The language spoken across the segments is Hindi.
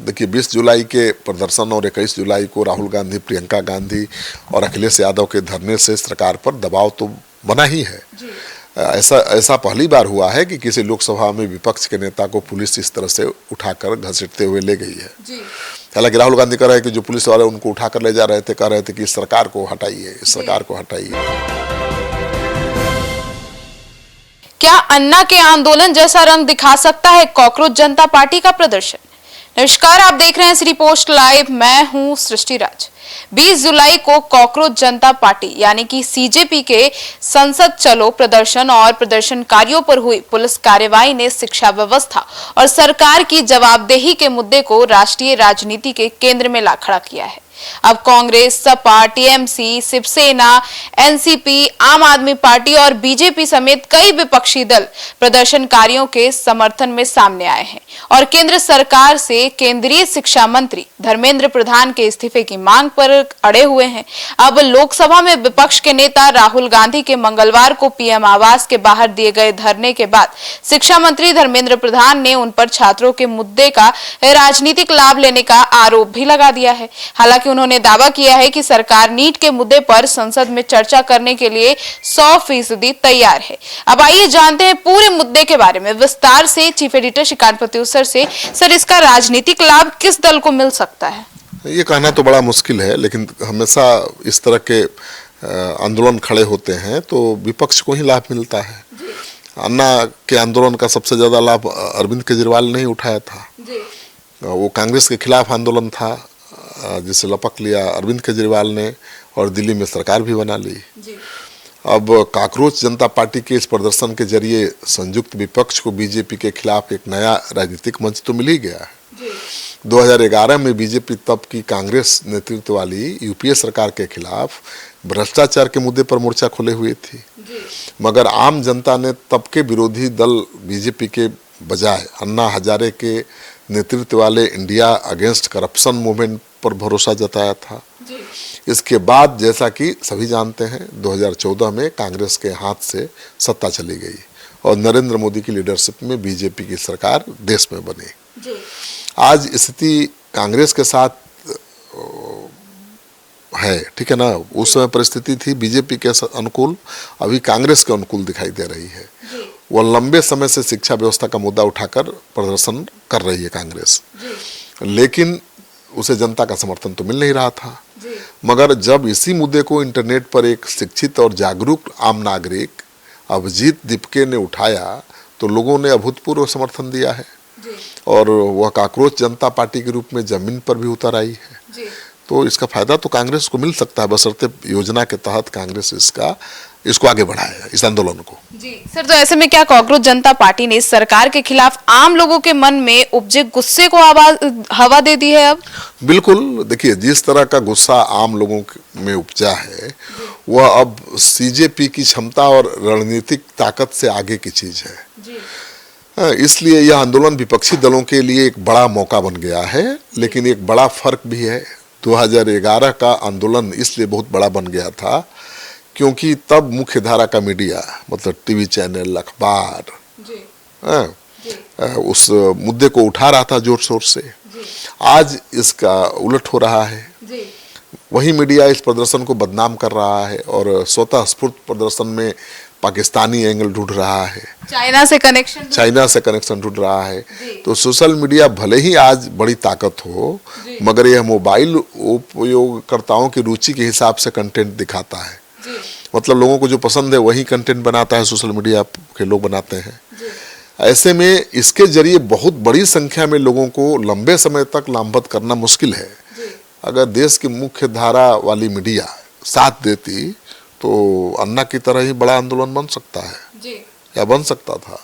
देखिए 20 जुलाई के प्रदर्शन और 21 जुलाई को राहुल गांधी, प्रियंका गांधी और अखिलेश यादव के धरने से सरकार पर दबाव तो बना ही है। ऐसा पहली बार हुआ है कि किसी लोकसभा में विपक्ष के नेता को पुलिस इस तरह से उठाकर घसीटते हुए ले गई है। हालांकि राहुल गांधी कह रहे हैं कि जो पुलिस वाले उनको उठाकर ले जा रहे थे, कह रहे थे कि इस सरकार को हटाइए, इस सरकार को हटाइए। क्या अन्ना के आंदोलन जैसा रंग दिखा सकता है कॉकरोच जनता पार्टी का प्रदर्शन? नमस्कार, आप देख रहे हैं श्री पोस्ट लाइव। मैं हूं सृष्टि राज। 20 जुलाई को कॉकरोच जनता पार्टी यानी कि सीजेपी के संसद चलो प्रदर्शन और प्रदर्शनकारियों पर हुई पुलिस कार्रवाई ने शिक्षा व्यवस्था और सरकार की जवाबदेही के मुद्दे को राष्ट्रीय राजनीति के केंद्र में ला खड़ा किया है। अब कांग्रेस, सपा, टीएमसी, शिवसेना, एनसीपी, आम आदमी पार्टी और बीजेपी समेत कई विपक्षी दल प्रदर्शनकारियों के समर्थन में सामने आए हैं और केंद्र सरकार से केंद्रीय शिक्षा मंत्री धर्मेंद्र प्रधान के इस्तीफे की मांग पर अड़े हुए हैं। अब लोकसभा में विपक्ष के नेता राहुल गांधी के मंगलवार को पीएम आवास के बाहर दिए गए धरने के बाद शिक्षा मंत्री धर्मेंद्र प्रधान ने उन पर छात्रों के मुद्दे का राजनीतिक लाभ लेने का आरोप भी लगा दिया है। हालांकि उन्होंने दावा किया है कि सरकार नीट के मुद्दे पर संसद में चर्चा करने के लिए 100% तैयार है। अब आइए जानते हैं पूरे मुद्दे के बारे में विस्तार से चीफ एडिटर श्रीकांत प्रत्युषर से। सर, इसका राजनीतिक लाभ किस दल को मिल सकता है? ये कहना तो बड़ा मुश्किल है, लेकिन हमेशा इस तरह के आंदोलन खड़े होते हैं तो विपक्ष को ही लाभ मिलता है। अन्ना के आंदोलन का सबसे ज्यादा लाभ अरविंद केजरीवाल ने ही उठाया था। वो कांग्रेस के खिलाफ आंदोलन था जिसे लपक लिया अरविंद केजरीवाल ने और दिल्ली में सरकार भी बना ली। अब कॉकरोच जनता पार्टी के इस प्रदर्शन के जरिए संयुक्त विपक्ष को बीजेपी के खिलाफ एक नया राजनीतिक मंच तो मिल ही गया है। 2011 में बीजेपी तब की कांग्रेस नेतृत्व वाली यूपीए सरकार के खिलाफ भ्रष्टाचार के मुद्दे पर मोर्चा खोले हुए थी, मगर आम जनता ने तब के विरोधी दल बीजेपी के बजाय अन्ना हजारे के नेतृत्व वाले इंडिया अगेंस्ट करप्शन मूवमेंट पर भरोसा जताया था। इसके बाद जैसा कि सभी जानते हैं 2014 में कांग्रेस के हाथ से सत्ता चली गई और नरेंद्र मोदी की लीडरशिप में बीजेपी की सरकार देश में बनी। आज स्थिति कांग्रेस के साथ है, ठीक है ना। उस समय परिस्थिति थी बीजेपी के अनुकूल, अभी कांग्रेस के अनुकूल दिखाई दे रही है। वह लंबे समय से शिक्षा व्यवस्था का मुद्दा उठाकर प्रदर्शन कर रही है कांग्रेस, लेकिन उसे जनता का समर्थन तो मिल नहीं रहा था। मगर जब इसी मुद्दे को इंटरनेट पर एक शिक्षित और जागरूक आम नागरिक अभिजीत दीपके ने उठाया तो लोगों ने अभूतपूर्व समर्थन दिया है और वह कॉकरोच जनता पार्टी के रूप में जमीन पर भी उतर आई है। तो इसका फायदा तो कांग्रेस को मिल सकता है, बशर्ते योजना के तहत कांग्रेस इसको आगे बढ़ाए इस आंदोलन को। जी सर, तो ऐसे में क्या कॉकरोच जनता पार्टी ने सरकार के खिलाफ आम लोगों के मन में उपजे गुस्से को हवा दे दी है? अब बिल्कुल, देखिए जिस तरह का गुस्सा आम लोगों में उपजा है वह अब सीजेपी की क्षमता और रणनीतिक ताकत से आगे की चीज है। इसलिए यह आंदोलन विपक्षी दलों के लिए एक बड़ा मौका बन गया है, लेकिन एक बड़ा फर्क भी है। 2011 का आंदोलन इसलिए बहुत बड़ा बन गया था क्योंकि तब मुख्य धारा का मीडिया मतलब टीवी चैनल, अखबार उस मुद्दे को उठा रहा था जोर शोर से। आज इसका उलट हो रहा है। वही मीडिया इस प्रदर्शन को बदनाम कर रहा है और स्वतः स्फूर्त प्रदर्शन में पाकिस्तानी एंगल ढूंढ रहा है, चाइना से कनेक्शन ढूंढ रहा है। तो सोशल मीडिया भले ही आज बड़ी ताकत हो, मगर यह मोबाइल उपयोगकर्ताओं की रुचि के हिसाब से कंटेंट दिखाता है। मतलब लोगों को जो पसंद है वही कंटेंट बनाता है, सोशल मीडिया के लोग बनाते हैं। ऐसे में इसके जरिए बहुत बड़ी संख्या में लोगों को लंबे समय तक लामबंद करना मुश्किल है। अगर देश की मुख्य धारा वाली मीडिया साथ देती तो अन्ना की तरह ही बड़ा आंदोलन बन सकता है या बन सकता था,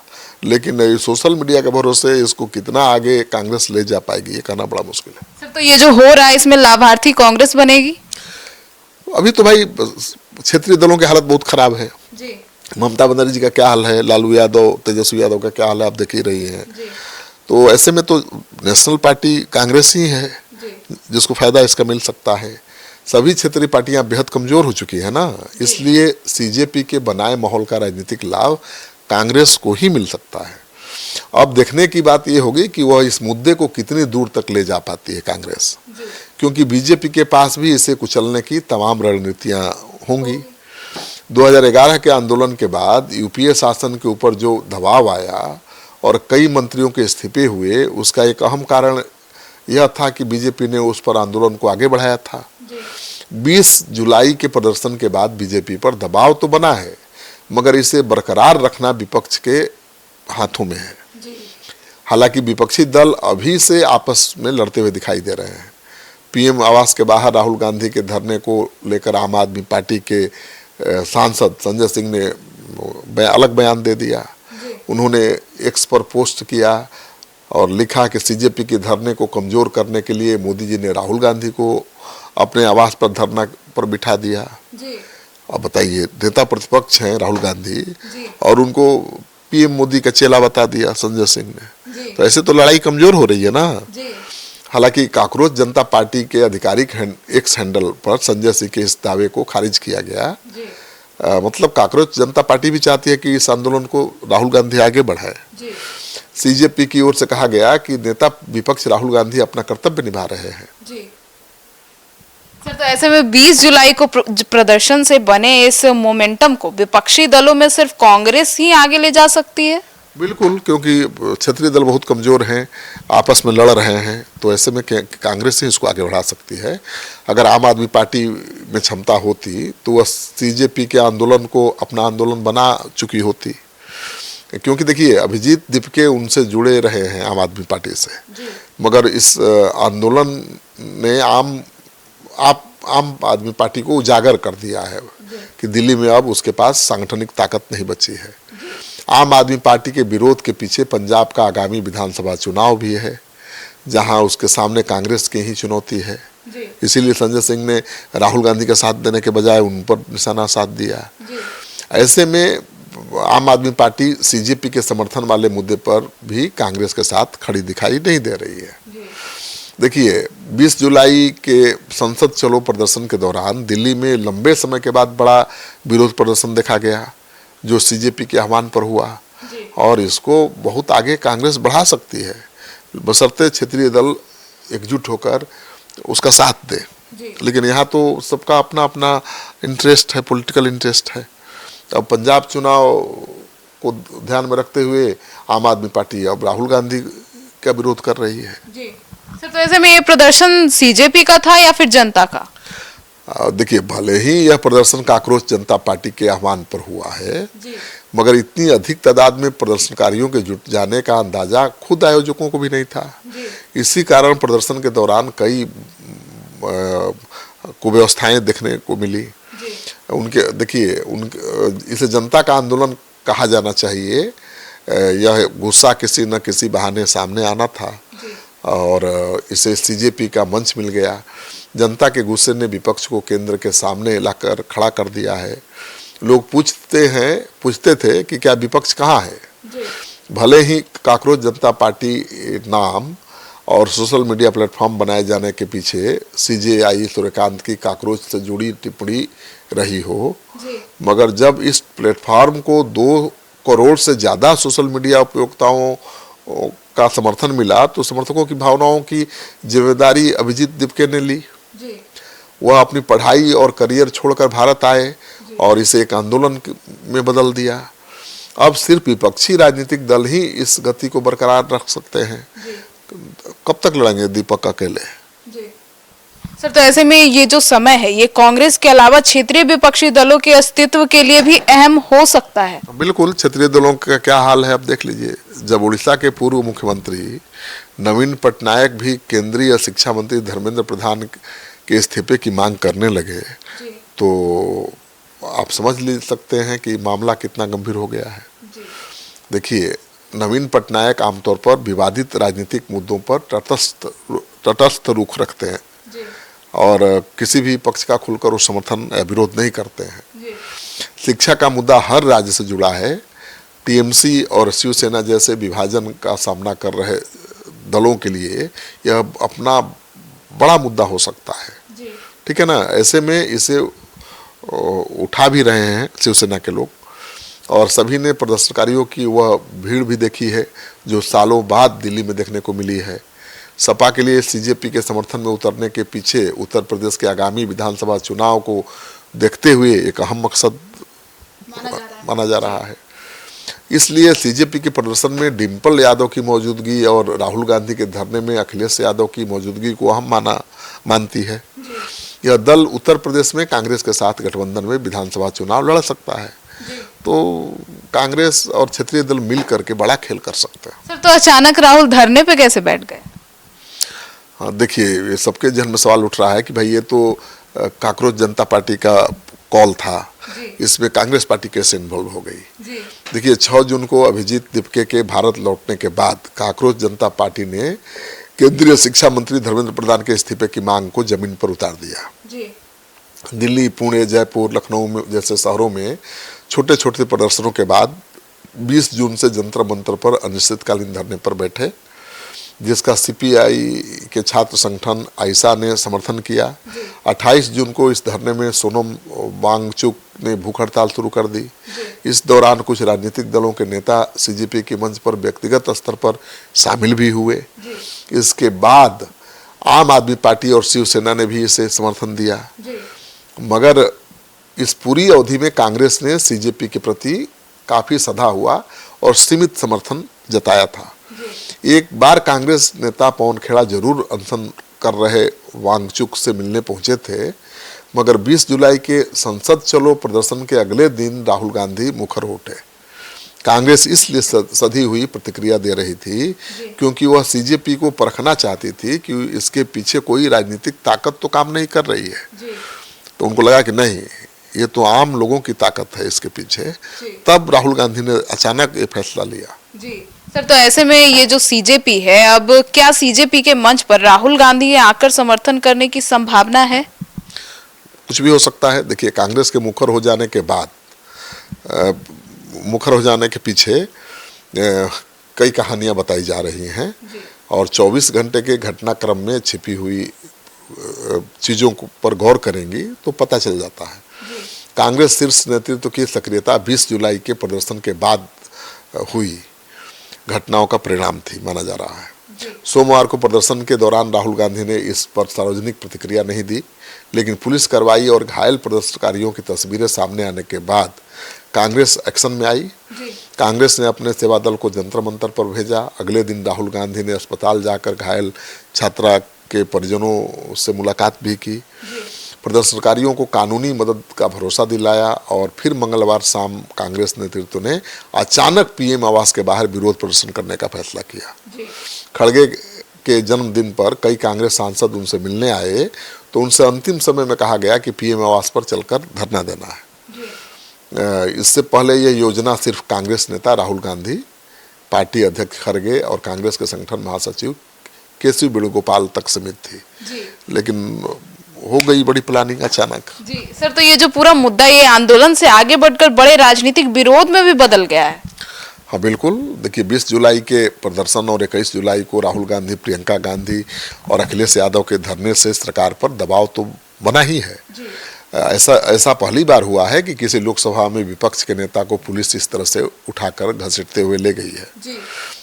लेकिन सोशल मीडिया के भरोसे इसको कितना आगे कांग्रेस ले जा पाएगी ये कहना बड़ा मुश्किल है। सर, तो ये जो हो रहा है इसमें लाभार्थी कांग्रेस बनेगी? अभी तो भाई क्षेत्रीय दलों की हालत बहुत खराब है। ममता बनर्जी जी का क्या हाल है, लालू यादव, तेजस्वी यादव का क्या हाल है, आप देख ही रही हैं। तो ऐसे में तो नेशनल पार्टी कांग्रेस ही है जिसको फायदा इसका मिल सकता है। सभी क्षेत्रीय पार्टियां बेहद कमजोर हो चुकी है ना, इसलिए सीजेपी के बनाए माहौल का राजनीतिक लाभ कांग्रेस को ही मिल सकता है। अब देखने की बात यह होगी कि वह इस मुद्दे को कितनी दूर तक ले जा पाती है कांग्रेस, क्योंकि बीजेपी के पास भी इसे कुचलने की तमाम रणनीतियां होंगी। 2011 के आंदोलन के बाद यूपीए शासन के ऊपर जो दबाव आया और कई मंत्रियों के इस्तीफे हुए, उसका एक अहम कारण यह था कि बीजेपी ने उस पर आंदोलन को आगे बढ़ाया था। 20 जुलाई के प्रदर्शन के बाद बीजेपी पर दबाव तो बना है, मगर इसे बरकरार रखना विपक्ष के हाथों में है। हालांकि विपक्षी दल अभी से आपस में लड़ते हुए दिखाई दे रहे हैं। पीएम आवास के बाहर राहुल गांधी के धरने को लेकर आम आदमी पार्टी के सांसद संजय सिंह ने अलग बयान दे दिया। उन्होंने एक्स पर पोस्ट किया और लिखा कि सीजेपी के धरने को कमजोर करने के लिए मोदी जी ने राहुल गांधी को अपने आवास पर धरना पर बिठा दिया। अब बताइए, नेता प्रतिपक्ष हैं राहुल गांधी और उनको पीएम मोदी का चेला बता दिया संजय सिंह ने, तो ऐसे तो लड़ाई कमजोर हो रही है ना। हालांकि कांग्रेस जनता पार्टी के आधिकारिक एक्स हैंडल पर संजय सिंह के इस दावे को खारिज किया गया। मतलब कांग्रेस जनता पार्टी भी चाहती है कि इस आंदोलन को राहुल गांधी आगे बढ़ाए। सीजेपी की ओर से कहा गया कि नेता विपक्ष राहुल गांधी अपना कर्तव्य निभा रहे हैं। सर, तो ऐसे में 20 जुलाई को प्रदर्शन से बने इस मोमेंटम को विपक्षी दलों में सिर्फ कांग्रेस ही आगे ले जा सकती है? बिल्कुल, क्योंकि क्षेत्रीय दल बहुत कमजोर हैं, आपस में लड़ रहे हैं, तो ऐसे में कांग्रेस ही इसको आगे बढ़ा सकती है। अगर आम आदमी पार्टी में क्षमता होती तो वह सीजेपी के आंदोलन को अपना आंदोलन बना चुकी होती, क्योंकि देखिए अभिजीत दीपके उनसे जुड़े रहे हैं आम आदमी पार्टी से, मगर इस आंदोलन ने आम आदमी पार्टी को उजागर कर दिया है कि दिल्ली में अब उसके पास सांगठनिक ताकत नहीं बची है। आम आदमी पार्टी के विरोध के पीछे पंजाब का आगामी विधानसभा चुनाव भी है, जहां उसके सामने कांग्रेस की ही चुनौती है। इसीलिए संजय सिंह ने राहुल गांधी का साथ देने के बजाय उन पर निशाना साध दिया। ऐसे में आम आदमी पार्टी सीजेपी के समर्थन वाले मुद्दे पर भी कांग्रेस के साथ खड़ी दिखाई नहीं दे रही है। देखिए, 20 जुलाई के संसद चलो प्रदर्शन के दौरान दिल्ली में लंबे समय के बाद बड़ा विरोध प्रदर्शन देखा गया, जो सीजेपी के आह्वान पर हुआ, और इसको बहुत आगे कांग्रेस बढ़ा सकती है, बशर्ते क्षेत्रीय दल एकजुट होकर उसका साथ दे। लेकिन यहाँ तो सबका अपना अपना इंटरेस्ट है, पॉलिटिकल इंटरेस्ट है। अब पंजाब चुनाव को ध्यान में रखते हुए आम आदमी पार्टी अब राहुल गांधी का विरोध कर रही है। सर, तो ऐसे में ये प्रदर्शन सीजेपी का था या फिर जनता का? देखिए, भले ही यह प्रदर्शन कांग्रेस जनता पार्टी के आह्वान पर हुआ है, मगर इतनी अधिक तादाद में प्रदर्शनकारियों के जुट जाने का अंदाजा खुद आयोजकों को भी नहीं था। इसी कारण प्रदर्शन के दौरान कई कुव्यवस्थाएं देखने को मिली। उनके देखिए, इसे जनता का आंदोलन कहा जाना चाहिए। यह गुस्सा किसी न किसी बहाने सामने आना था और इसे सीजेपी का मंच मिल गया। जनता के गुस्से ने विपक्ष को केंद्र के सामने लाकर खड़ा कर दिया है। लोग पूछते थे कि क्या विपक्ष कहाँ है। भले ही कांग्रेस जनता पार्टी नाम और सोशल मीडिया प्लेटफॉर्म बनाए जाने के पीछे सीजेआई सूर्यकांत की कांग्रेस से जुड़ी टिप्पणी रही हो, मगर जब इस प्लेटफॉर्म को 2 करोड़ से ज़्यादा सोशल मीडिया उपयोक्ताओं का समर्थन मिला, तो समर्थकों की भावनाओं की जिम्मेदारी अभिजीत दीपके ने ली। वह अपनी पढ़ाई और करियर छोड़कर भारत आए और इसे एक आंदोलन में बदल दिया। अब सिर्फ विपक्षी राजनीतिक दल ही इस गति को बरकरार रख सकते हैं। कब तक लड़ेंगे दीपक अकेले? सर, तो ऐसे में ये जो समय है, ये कांग्रेस के अलावा क्षेत्रीय विपक्षी दलों के अस्तित्व के लिए भी अहम हो सकता है। बिल्कुल, क्षेत्रीय दलों का क्या हाल है अब देख लीजिए। जब उड़ीसा के पूर्व मुख्यमंत्री नवीन पटनायक भी केंद्रीय शिक्षा मंत्री धर्मेंद्र प्रधान के इस्तीफे की मांग करने लगे, तो आप समझ ले सकते हैं कि मामला कितना गंभीर हो गया है। देखिए, नवीन पटनायक आमतौर पर विवादित राजनीतिक मुद्दों पर तटस्थ रुख रखते हैं और किसी भी पक्ष का खुलकर वो समर्थन या विरोध नहीं करते हैं। शिक्षा का मुद्दा हर राज्य से जुड़ा है। टीएमसी और शिवसेना जैसे विभाजन का सामना कर रहे दलों के लिए यह अपना बड़ा मुद्दा हो सकता है। ठीक है ना। ऐसे में इसे उठा भी रहे हैं शिवसेना के लोग और सभी ने प्रदर्शनकारियों की वह भीड़ भी देखी है जो सालों बाद दिल्ली में देखने को मिली है। सपा के लिए सीजेपी के समर्थन में उतरने के पीछे उत्तर प्रदेश के आगामी विधानसभा चुनाव को देखते हुए एक अहम मकसद माना जा रहा है। इसलिए सीजेपी के प्रदर्शन में डिम्पल यादव की मौजूदगी और राहुल गांधी के धरने में अखिलेश यादव की मौजूदगी को अहम मानती है। यह दल उत्तर प्रदेश में कांग्रेस के साथ गठबंधन में विधानसभा चुनाव लड़ सकता है। तो कांग्रेस और क्षेत्रीय दल मिल करके बड़ा खेल कर सकते हैं। सर, तो अचानक राहुल धरने पे कैसे बैठ गए? हाँ, देखिए, सबके जहन में सवाल उठ रहा है कि भाई ये तो कांग्रेस जनता पार्टी का कॉल था, इसमें कांग्रेस पार्टी कैसे इन्वॉल्व हो गई। देखिए, 6 जून को अभिजीत दीपके के भारत लौटने के बाद कांग्रेस जनता पार्टी ने केंद्रीय शिक्षा मंत्री धर्मेंद्र प्रधान के इस्तीफे की मांग को जमीन पर उतार दिया। दिल्ली, पुणे, जयपुर, लखनऊ में जैसे शहरों में छोटे छोटे प्रदर्शनों के बाद 20 जून से जंतर मंतर पर अनिश्चितकालीन धरने पर बैठे, जिसका सीपीआई के छात्र संगठन आइसा ने समर्थन किया। 28 जून को इस धरने में सोनम वांगचुक ने भूख हड़ताल शुरू कर दी। इस दौरान कुछ राजनीतिक दलों के नेता सीजेपी के मंच पर व्यक्तिगत स्तर पर शामिल भी हुए। इसके बाद आम आदमी पार्टी और शिवसेना ने भी इसे समर्थन दिया, मगर इस पूरी अवधि में कांग्रेस ने सीजेपी के प्रति काफी सधा हुआ और सीमित समर्थन जताया था। एक बार कांग्रेस नेता पवन खेड़ा जरूर अनशन कर रहे वांगचुक से मिलने पहुंचे थे, मगर 20 जुलाई के संसद चलो प्रदर्शन के अगले दिन राहुल गांधी मुखर हो उठे। कांग्रेस इसलिए सधी हुई प्रतिक्रिया दे रही थी क्योंकि वह सीजेपी को परखना चाहती थी कि इसके पीछे कोई राजनीतिक ताकत तो काम नहीं कर रही है। तो उनको लगा कि नहीं, ये तो आम लोगों की ताकत है इसके पीछे। तब राहुल गांधी ने अचानक ये फैसला लिया। सर, तो ऐसे में ये जो सीजेपी है, अब क्या सीजेपी के मंच पर राहुल गांधी आकर समर्थन करने की संभावना है? कुछ भी हो सकता है। देखिए, कांग्रेस के मुखर हो जाने के बाद, मुखर हो जाने के पीछे कई कहानियां बताई जा रही हैं और 24 घंटे के घटनाक्रम में छिपी हुई चीजों पर गौर करेंगी तो पता चल जाता है। कांग्रेस शीर्ष नेतृत्व की सक्रियता 20 जुलाई के प्रदर्शन के बाद हुई घटनाओं का परिणाम थी माना जा रहा है। सोमवार को प्रदर्शन के दौरान राहुल गांधी ने इस पर सार्वजनिक प्रतिक्रिया नहीं दी, लेकिन पुलिस कार्रवाई और घायल प्रदर्शनकारियों की तस्वीरें सामने आने के बाद कांग्रेस एक्शन में आई। कांग्रेस ने अपने सेवा दल को जंतर मंतर पर भेजा। अगले दिन राहुल गांधी ने अस्पताल जाकर घायल छात्रा के परिजनों से मुलाकात भी की, प्रदर्शनकारियों को कानूनी मदद का भरोसा दिलाया और फिर मंगलवार शाम कांग्रेस नेतृत्व ने अचानक पीएम आवास के बाहर विरोध प्रदर्शन करने का फैसला किया। खड़गे के जन्मदिन पर कई कांग्रेस सांसद उनसे मिलने आए तो उनसे अंतिम समय में कहा गया कि पीएम आवास पर चलकर धरना देना है। इससे पहले यह योजना सिर्फ कांग्रेस नेता राहुल गांधी, पार्टी अध्यक्ष खड़गे और कांग्रेस के संगठन महासचिव केसी वेणुगोपाल तक सीमित थी, लेकिन हो गई बड़ी प्लानिंग अचानक। जी सर, तो ये जो पूरा मुद्दा, ये आंदोलन से आगे बढ़कर बड़े राजनीतिक विरोध में भी बदल गया है। हाँ बिल्कुल। देखिए, 20 जुलाई के प्रदर्शन और 21 जुलाई को राहुल गांधी, प्रियंका गांधी और अखिलेश यादव के धरने से सरकार पर दबाव तो बना ही है। ऐसा पहली बार हुआ है कि किसी लोकसभा में विपक्ष के नेता को पुलिस इस तरह से उठाकर घसीटते हुए ले गई है।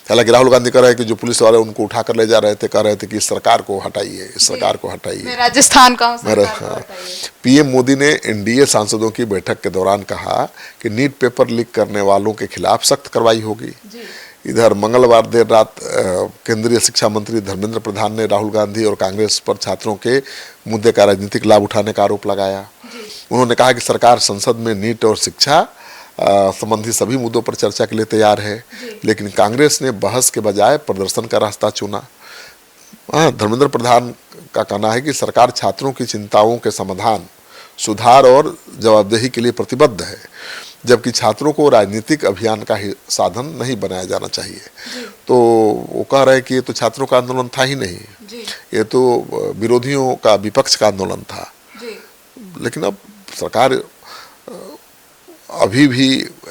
हालांकि राहुल गांधी कह रहे हैं कि जो पुलिस वाले उनको उठाकर ले जा रहे थे, कह रहे थे कि इस सरकार को हटाइए, इस सरकार को हटाइए, राजस्थान का पीएम मोदी ने एनडीए सांसदों की बैठक के दौरान कहा कि नीट पेपर लीक करने वालों के खिलाफ सख्त कार्रवाई होगी। इधर मंगलवार देर रात केंद्रीय शिक्षा मंत्री धर्मेंद्र प्रधान ने राहुल गांधी और कांग्रेस पर छात्रों के मुद्दे का राजनीतिक लाभ उठाने का आरोप लगाया। उन्होंने कहा कि सरकार संसद में नीट और शिक्षा संबंधी सभी मुद्दों पर चर्चा के लिए तैयार है, लेकिन कांग्रेस ने बहस के बजाय प्रदर्शन का रास्ता चुना। धर्मेंद्र प्रधान का कहना है कि सरकार छात्रों की चिंताओं के समाधान, सुधार और जवाबदेही के लिए प्रतिबद्ध है, जबकि छात्रों को राजनीतिक अभियान का साधन नहीं बनाया जाना चाहिए। तो वो कह रहे हैं कि ये तो छात्रों का आंदोलन था ही नहीं, ये तो विरोधियों का, विपक्ष का आंदोलन था। लेकिन अब सरकार अभी भी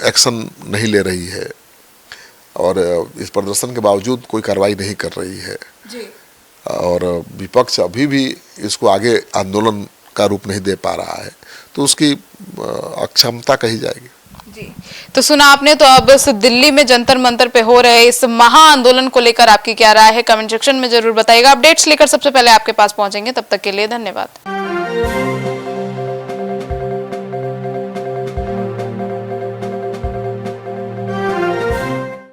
एक्शन नहीं ले रही है और इस प्रदर्शन के बावजूद कोई कार्रवाई नहीं कर रही है और विपक्ष अभी भी इसको आगे आंदोलन का रूप नहीं दे पा रहा है, तो उसकी अक्षमता कही जाएगी। जी, तो सुना आपने, तो अब इस दिल्ली में जंतर मंतर पे हो रहे इस महा आंदोलन को लेकर आपकी क्या राय है, कमेंट सेक्शन में जरूर बताइएगा। अपडेट्स लेकर सबसे पहले आपके पास पहुंचेंगे, तब तक के लिए धन्यवाद।